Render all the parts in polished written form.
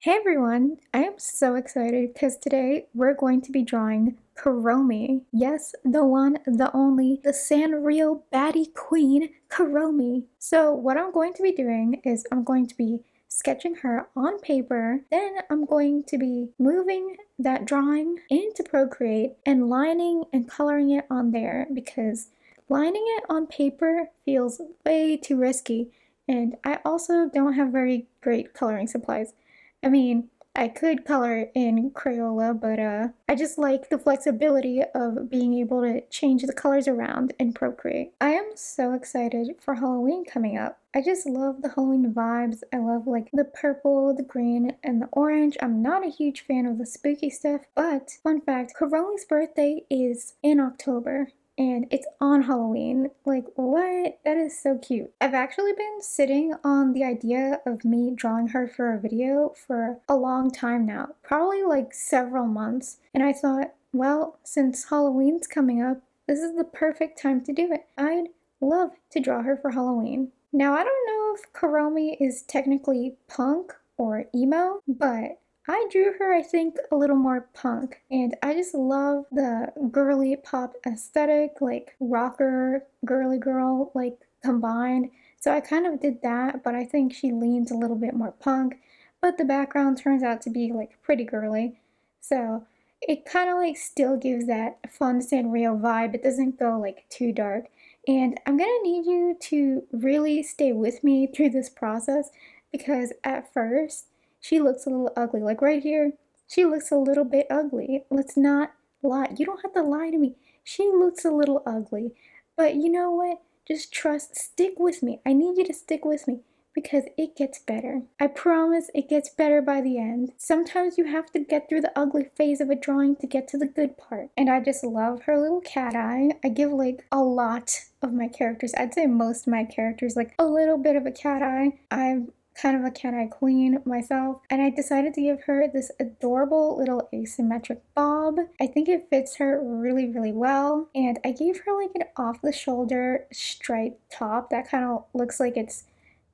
Hey everyone, I am so excited because today we're going to be drawing Kuromi. Yes, the one, the only, the Sanrio baddie queen, Kuromi. So what I'm going to be doing is I'm going to be sketching her on paper, then I'm going to be moving that drawing into Procreate and lining and coloring it on there because lining it on paper feels way too risky, and I also don't have very great coloring supplies. I mean, I could color in Crayola, but I just like the flexibility of being able to change the colors around in Procreate. I am so excited for Halloween coming up. I just love the Halloween vibes. I love like the purple, the green, and the orange. I'm not a huge fan of the spooky stuff, but fun fact, Kuromi's birthday is in October and it's on Halloween. Like, what? That is so cute. I've actually been sitting on the idea of me drawing her for a video for a long time now, probably like several months. And I thought, well, since Halloween's coming up, this is the perfect time to do it. I'd love to draw her for Halloween. Now, I don't know if Kuromi is technically punk or emo, but I drew her, I think, a little more punk, and I just love the girly pop aesthetic, like rocker, girly girl, like combined. So I kind of did that, but I think she leans a little bit more punk, but the background turns out to be like pretty girly. So it kind of like still gives that fun Sanrio vibe. It doesn't go like too dark. And I'm gonna need you to really stay with me through this process because at first, she looks a little ugly. Like right here, she looks a little bit ugly. Let's not lie. You don't have to lie to me. She looks a little ugly. But you know what? Just trust. Stick with me. I need you to stick with me because it gets better. I promise it gets better by the end. Sometimes you have to get through the ugly phase of a drawing to get to the good part. And I just love her little cat eye. I give like a lot of my characters, I'd say most of my characters, like a little bit of a cat eye. I'm kind of a cat eye queen myself, and I decided to give her this adorable little asymmetric bob. I think it fits her really, really well, and I gave her like an off the shoulder striped top that kind of looks like it's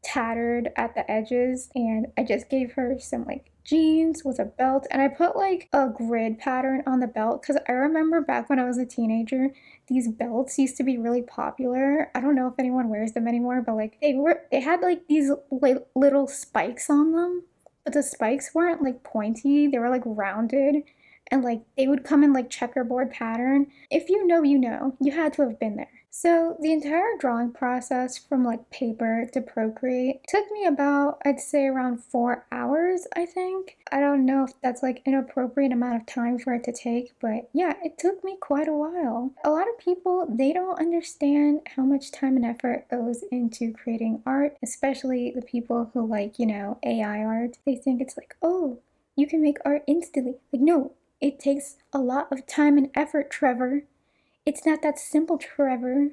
tattered at the edges, and I just gave her some like jeans with a belt, and I put like a grid pattern on the belt because I remember back when I was a teenager, these belts used to be really popular. I don't know if anyone wears them anymore, but like they had like these like little spikes on them, but the spikes weren't like pointy, they were like rounded, and like they would come in like checkerboard pattern. If you know, you know. You had to have been there. So the entire drawing process from like paper to Procreate took me about, I'd say around 4 hours, I think. I don't know if that's like an appropriate amount of time for it to take, but yeah, it took me quite a while. A lot of people, they don't understand how much time and effort goes into creating art, especially the people who like, AI art. They think it's like, oh, you can make art instantly. Like, no, it takes a lot of time and effort, Trevor. It's not that simple, Trevor.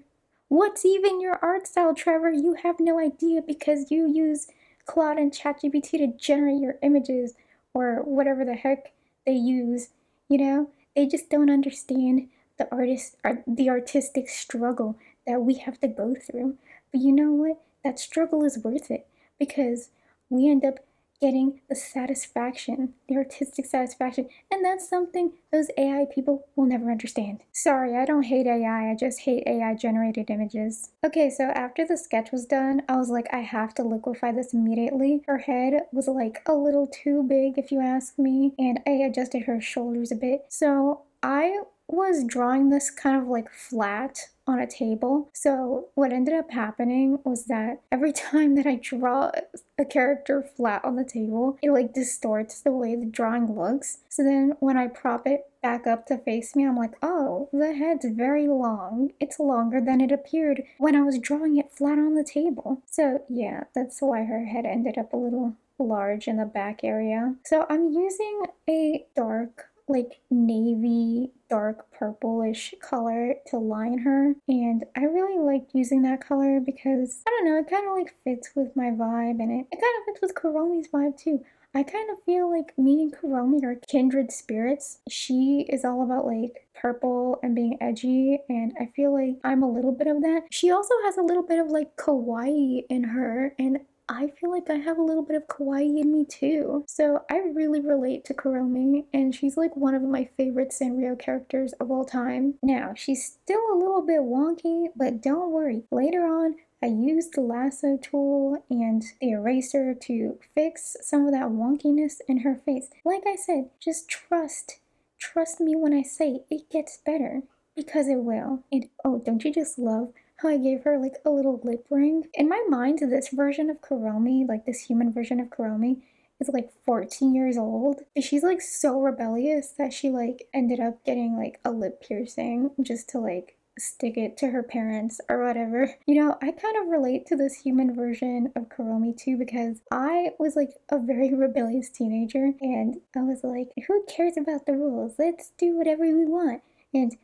What's even your art style, Trevor? You have no idea because you use Claude and ChatGPT to generate your images or whatever the heck they use. They just don't understand the artistic struggle that we have to go through. But you know what? That struggle is worth it because we end up getting the satisfaction, the artistic satisfaction, and that's something those AI people will never understand. Sorry, I don't hate AI, I just hate AI generated images. Okay, so after the sketch was done, I was like, I have to liquefy this immediately. Her head was like a little too big, if you ask me, and I adjusted her shoulders a bit. So I was drawing this kind of like flat on a table. So what ended up happening was that every time that I draw a character flat on the table, it like distorts the way the drawing looks. So then when I prop it back up to face me, I'm like, oh, the head's very long. It's longer than it appeared when I was drawing it flat on the table. So yeah, that's why her head ended up a little large in the back area. So I'm using a dark like navy dark purplish color to line her, and I really like using that color because I don't know, it kind of like fits with my vibe, and it kind of fits with Kuromi's vibe too. I kind of feel like me and Kuromi are kindred spirits. She is all about like purple and being edgy, and I feel like I'm a little bit of that. She also has a little bit of like kawaii in her, and I feel like I have a little bit of kawaii in me too. So I really relate to Kuromi, and she's like one of my favorite Sanrio characters of all time. Now, she's still a little bit wonky, but don't worry. Later on, I used the lasso tool and the eraser to fix some of that wonkiness in her face. Like I said, just trust. Trust me when I say it gets better. Because it will. And oh, don't you just love how I gave her like a little lip ring? In my mind, this version of Kuromi, like this human version of Kuromi, is like 14 years old. She's like so rebellious that she like ended up getting like a lip piercing just to like stick it to her parents or whatever. You know, I kind of relate to this human version of Kuromi too because I was like a very rebellious teenager and I was like, who cares about the rules? Let's do whatever we want. And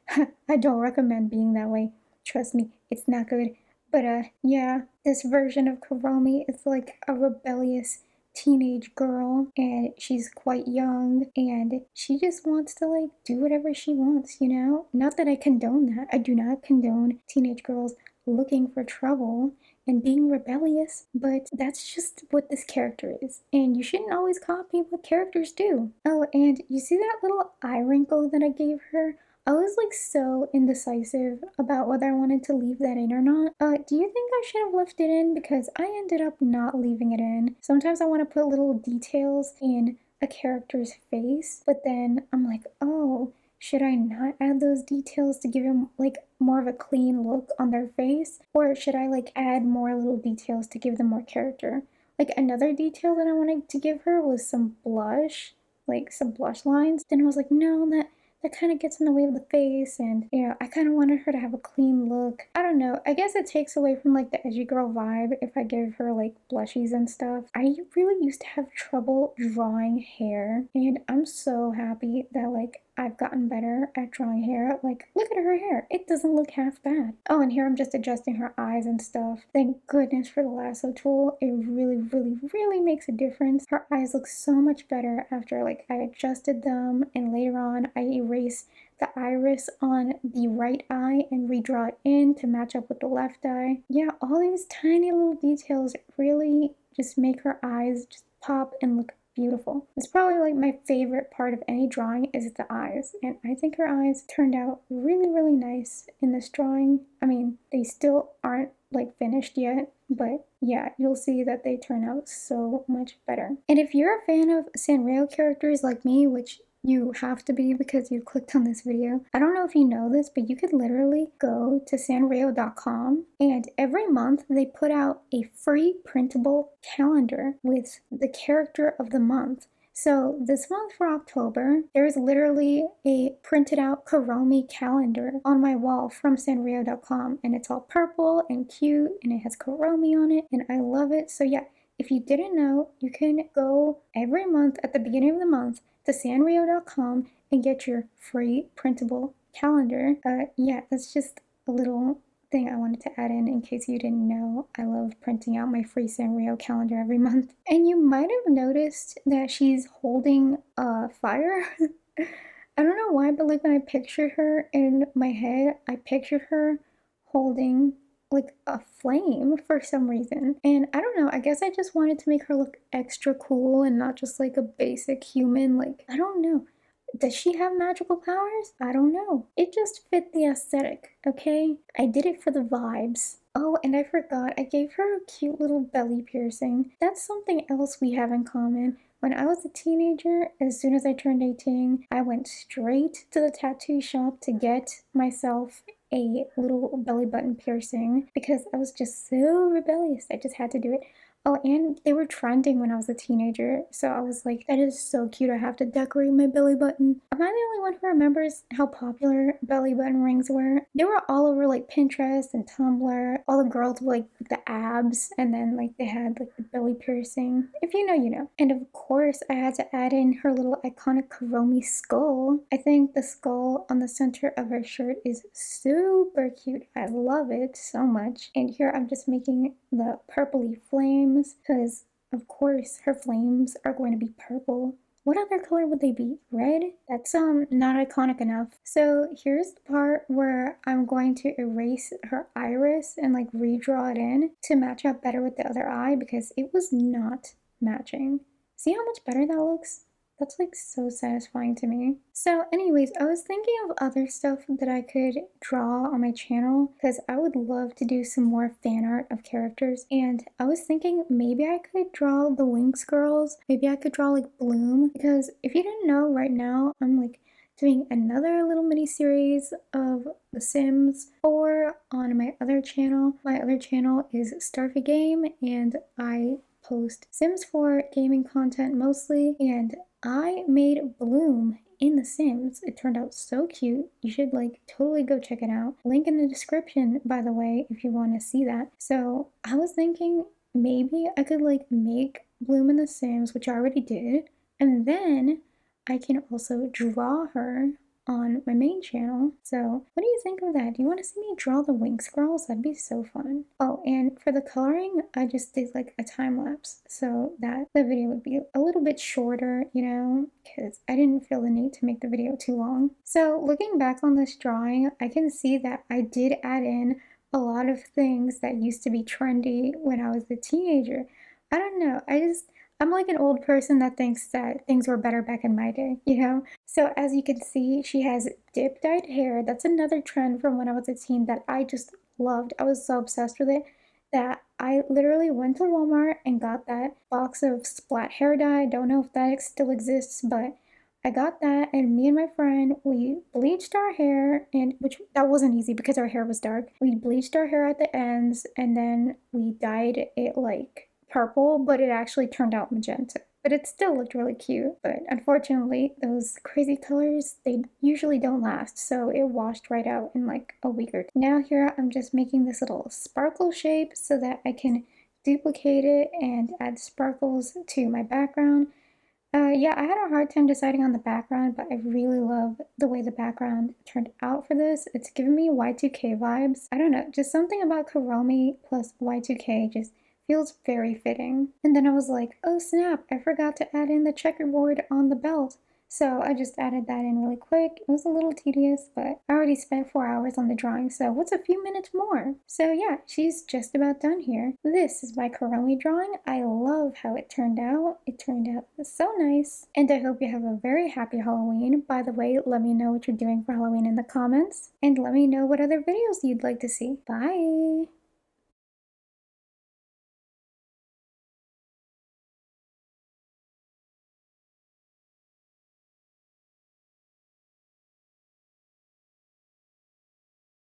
I don't recommend being that way. Trust me, it's not good. But yeah, this version of Kuromi is like a rebellious teenage girl and she's quite young and she just wants to like do whatever she wants, you know? Not that I condone that. I do not condone teenage girls looking for trouble and being rebellious, but that's just what this character is. And you shouldn't always copy what characters do. Oh, and you see that little eye wrinkle that I gave her? I was like so indecisive about whether I wanted to leave that in or not. Do you think I should have left it in? Because I ended up not leaving it in. Sometimes I want to put little details in a character's face, but then I'm like, oh, should I not add those details to give them like more of a clean look on their face? Or should I like add more little details to give them more character? Like another detail that I wanted to give her was some blush, like some blush lines. Then I was like, no, that kind of gets in the way of the face and you know I kind of wanted her to have a clean look. I don't know, I guess it takes away from like the edgy girl vibe if I give her like blushies and stuff. I really used to have trouble drawing hair and I'm so happy that like I've gotten better at drawing hair. Like, look at her hair. It doesn't look half bad. Oh, and here I'm just adjusting her eyes and stuff. Thank goodness for the lasso tool. It really, really, really makes a difference. Her eyes look so much better after like I adjusted them and later on I erase the iris on the right eye and redraw it in to match up with the left eye. Yeah, all these tiny little details really just make her eyes just pop and look beautiful. It's probably like my favorite part of any drawing is the eyes, and I think her eyes turned out really, really nice in this drawing. I mean, they still aren't like finished yet, but yeah, you'll see that they turn out so much better. And if you're a fan of Sanrio characters like me, which you have to be because you clicked on this video. I don't know if you know this, but you could literally go to sanrio.com and every month they put out a free printable calendar with the character of the month. So this month for October, there's literally a printed out Kuromi calendar on my wall from sanrio.com and it's all purple and cute and it has Kuromi on it and I love it. So yeah, if you didn't know, you can go every month at the beginning of the month to sanrio.com and get your free printable calendar. Yeah, that's just a little thing I wanted to add in case you didn't know. I love printing out my free Sanrio calendar every month. And you might have noticed that she's holding a fire. I don't know why, but like when I pictured her in my head, I pictured her holding like a flame for some reason. And I don't know, I guess I just wanted to make her look extra cool and not just like a basic human. Like, I don't know. Does she have magical powers? I don't know. It just fit the aesthetic, okay? I did it for the vibes. Oh, and I forgot, I gave her a cute little belly piercing. That's something else we have in common. When I was a teenager, as soon as I turned 18, I went straight to the tattoo shop to get myself a little belly button piercing because I was just so rebellious. I just had to do it. Oh, and they were trending when I was a teenager, so I was like, that is so cute, I have to decorate my belly button. Am I the only one who remembers how popular belly button rings were? They were all over like Pinterest and Tumblr. All the girls with like the abs, and then like they had like the belly piercing. If you know, you know. And of course, I had to add in her little iconic Kuromi skull. I think the skull on the center of her shirt is super cute. I love it so much. And here I'm just making the purpley flame because of course her flames are going to be purple What other color would they be? Red? That's not iconic enough. So here's the part where I'm going to erase her iris and like redraw it in to match up better with the other eye because it was not matching. See how much better that looks? That's like so satisfying to me. So anyways, I was thinking of other stuff that I could draw on my channel because I would love to do some more fan art of characters. And I was thinking maybe I could draw the Winx girls. Maybe I could draw like Bloom because if you didn't know, right now I'm like doing another little mini series of The Sims 4 on my other channel. My other channel is Starphie Game and I post Sims 4 gaming content mostly, and I made Bloom in The Sims. It turned out so cute. You should like totally go check it out. Link in the description, by the way, if you want to see that. So I was thinking maybe I could like make Bloom in The Sims, which I already did, and then I can also draw her on my main channel. So what do you think of that? Do you want to see me draw the Winx girls? That'd be so fun. Oh, and for the coloring, I just did like a time lapse so that the video would be a little bit shorter, you know, because I didn't feel the need to make the video too long. So looking back on this drawing, I can see that I did add in a lot of things that used to be trendy when I was a teenager. I don't know, I'm like an old person that thinks that things were better back in my day, you know? So as you can see, she has dip dyed hair. That's another trend from when I was a teen that I just loved. I was so obsessed with it that I literally went to Walmart and got that box of splat hair dye. Don't know if that still exists, but I got that, and me and my friend, we bleached our hair, and which that wasn't easy because our hair was dark. We bleached our hair at the ends and then we dyed it like purple, but it actually turned out magenta. But it still looked really cute. But unfortunately, those crazy colors, they usually don't last, so it washed right out in like a week or two. Now here I'm just making this little sparkle shape so that I can duplicate it and add sparkles to my background. Yeah, I had a hard time deciding on the background, but I really love the way the background turned out for this. It's giving me Y2K vibes. I don't know, just something about Kuromi plus Y2K just feels very fitting. And then I was like, oh snap, I forgot to add in the checkerboard on the belt. So I just added that in really quick. It was a little tedious, but I already spent 4 hours on the drawing, so what's a few minutes more? So yeah, she's just about done here. This is my Kuromi drawing. I love how it turned out. It turned out so nice. And I hope you have a very happy Halloween. By the way, let me know what you're doing for Halloween in the comments. And let me know what other videos you'd like to see. Bye!